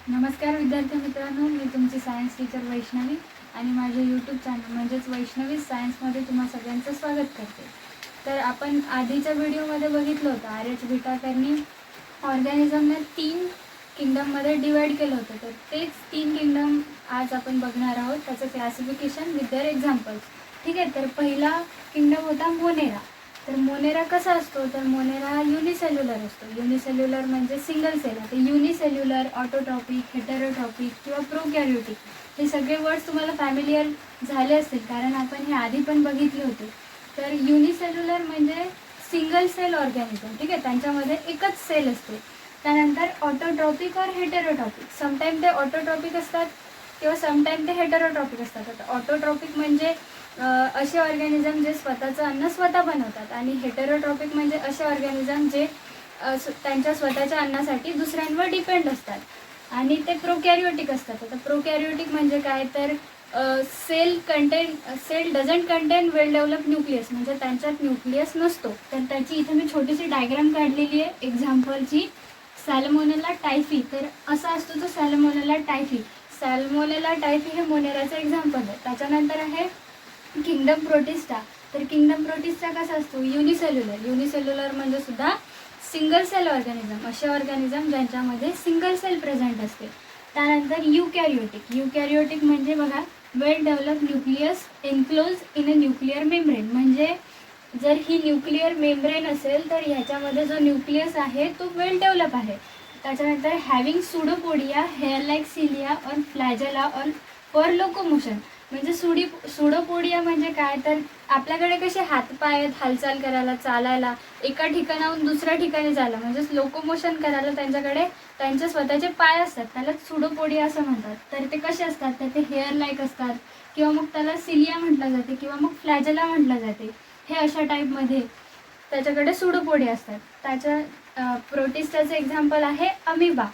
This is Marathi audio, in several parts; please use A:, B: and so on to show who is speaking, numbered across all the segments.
A: नमस्कार विद्यार्थी मित्रांनो, मी तुमची सायन्स टीचर वैष्णवी आणि माझे यूट्यूब चॅनल म्हणजेच वैष्णवी सायन्समध्ये तुम्हा सगळ्यांचं स्वागत करते। तर आपण आधीच्या व्हिडिओमध्ये बघितलं होतं RH विटाकरनी ऑर्गॅनिझमने 3 किंगडममध्ये डिवाइड केलं होतं। तर तेच 3 किंगडम आज आपण बघणार आहोत, त्याचं क्लासिफिकेशन विथ देअर एक्झाम्पल्स। ठीक आहे, तर पहिला किंगडम होता मोनेरा। तर मोनेरा कसा असतो, तर मोनेरा युनिसेल्युलर असतो। युनिसेल्युलर म्हणजे सिंगल सेल। आता युनिसेल्युलर, ऑटोट्रॉपिक, हेटेरोट्रॉपिक किंवा प्रोकॅरियोटिक हे सगळे वर्ड्स तुम्हाला फॅमिलियर झाले असतील, कारण आपण हे आधी पण बघितले होते। तर युनिसेल्युलर म्हणजे सिंगल सेल ऑर्गॅनिझम, ठीक आहे, त्यांच्यामध्ये एकच सेल असते। त्यानंतर ऑटोट्रॉपिक और हेटेरोट्रॉपिक, समटाईम ते ऑटोट्रॉपिक असतात किंवा समटाईम ते हेटेरोट्रॉपिक असतात। आता ऑटोट्रॉपिक म्हणजे असे ऑर्गॅनिझम जे स्वतःचं अन्न स्वतः बनवतात, आणि हेटेरोट्रॉपिक म्हणजे असे ऑर्गॅनिझम जे त्यांच्या स्वतःच्या अन्नासाठी दुसऱ्यांवर डिपेंड असतात, आणि ते प्रोकॅरियोटिक असतात। आता प्रोकॅरियोटिक म्हणजे काय, तर cell doesn't contain well develop nucleus, म्हणजे त्यांच्यात न्यूक्लियस नसतो। तर त्याची इथे मी छोटीशी डायग्राम काढलेली आहे एक्झाम्पलची, सॅल्मोनेला टायफी। तर असा असतो तो सॅल्मोनेला टायफी। सॅल्मोनेला टायफी हे मोनेराचं एक्झाम्पल आहे। त्याच्यानंतर आहे किंगडम प्रोटिस्टा। तर किंगडम प्रोटिस्टा कसा असतो, युनिसेल्युलर। युनिसेल्युलर म्हणजे सुद्धा सिंगल सेल ऑर्गॅनिझम, असे ऑर्गॅनिझम ज्यांच्यामध्ये सिंगल सेल प्रेझेंट असते। त्यानंतर युकॅरियोटिक। युकॅरियोटिक म्हणजे बघा, well develop nucleus enclose in a nuclear membrane, म्हणजे जर ही न्यूक्लिअर मेम्ब्रेन असेल तर ह्याच्यामध्ये जो न्यूक्लियस आहे तो वेल डेव्हलप आहे। त्याच्यानंतर having pseudopodia, hair like cilia और फ्लॅजेला और फॉर लोकोमोशन, म्हणजे सुडोपोडिया म्हणजे काय, तर आपल्याकडे कसे हातपाय आहेत हालचाल करायला, चालायला, एका ठिकाणाहून दुसऱ्या ठिकाणी जायला, म्हणजे लोकोमोशन करायला त्यांच्याकडे त्यांचे स्वतःचे पाय असतात, त्याला सुडोपोडिया असं म्हणतात। तर ते कसे असतात, तर ते हेअर लाईक असतात, किंवा मग त्याला सिलिया म्हटलं जाते, किंवा मग फ्लॅजेला म्हटलं जाते। हे अशा टाईपमध्ये त्याच्याकडे सुडोपोडिया असतात। त्याच्या प्रोटिस्टाचं एक्झाम्पल आहे अमिबा।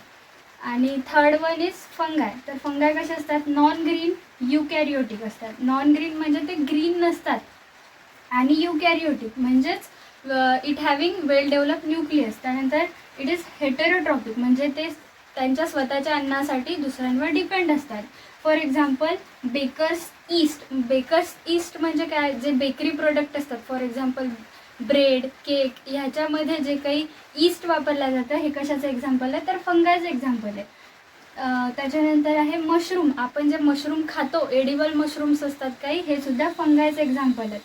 A: आणि थर्ड वन इज फंगाय। तर फंगाय कसे असतात, नॉन ग्रीन युकॅरियोटिक असतात। नॉन ग्रीन म्हणजे ते ग्रीन नसतात, आणि युकॅरियोटिक म्हणजेच it having well develop nucleus. त्यानंतर इट इज हेटेरोट्रॉपिक, म्हणजे ते त्यांच्या स्वतःच्या अन्नासाठी दुसऱ्यांवर डिपेंड असतात। For example baker's yeast. Baker's yeast म्हणजे काय, जे बेकरी प्रोडक्ट असतात, फॉर एक्झाम्पल ब्रेड, केक, ह्याच्यामध्ये जे काही ईस्ट वापरलं जातं, हे कशाचं एक्झाम्पल आहे, तर फंगायचं एक्झाम्पल आहे। त्याच्यानंतर आहे मशरूम। आपण जे मशरूम खातो, एडिबल मशरूम्स असतात काही, हे सुद्धा फंगायचं एक्झाम्पल आहे।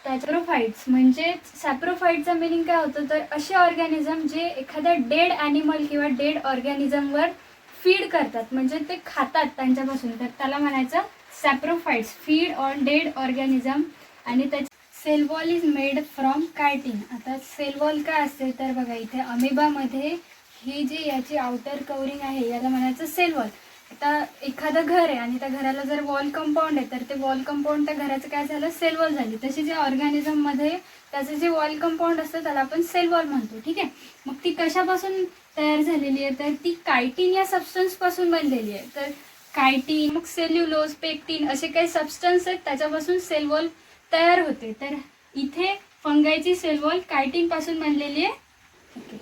A: सॅप्रोफाइट्स म्हणजे सॅप्रोफाइटचा मिनिंग काय होतं, तर असे ऑर्गॅनिझम जे एखाद्या डेड ॲनिमल किंवा डेड ऑर्गॅनिझमवर फीड करतात, म्हणजे ते खातात त्यांच्यापासून, तर त्याला म्हणायचं saprophytes, feed on dead organism. आणि त्याची cell wall is made from chitin. आता सेल वॉल काय असते, तर बघा इथे अमिबामध्ये ही जी याची आउटर कवरिंग आहे याला म्हणायचं सेल वॉल। आता एखादं घर आहे आणि त्या घराला जर वॉल कंपाऊंड आहे, तर ते वॉल कंपाऊंड त्या घराचं काय झालं, सेल वॉल झाली। तशी जे ऑर्गॅनिझममध्ये त्याचं जे वॉल कंपाऊंड असतं त्याला आपण सेल वॉल म्हणतो, ठीक आहे। मग ती कशापासून तयार झालेली आहे, तर ती कायटिन या सबस्टन्सपासून बनलेली आहे। तर कायटिन, मग सेल्युलोज, पेक्टिन असे काही सबस्टन्स आहेत, त्याच्यापासून सेल वॉल तयार होते। तर इथे फंगायची सेल वॉल कायटिन पासून बनलेली आहे।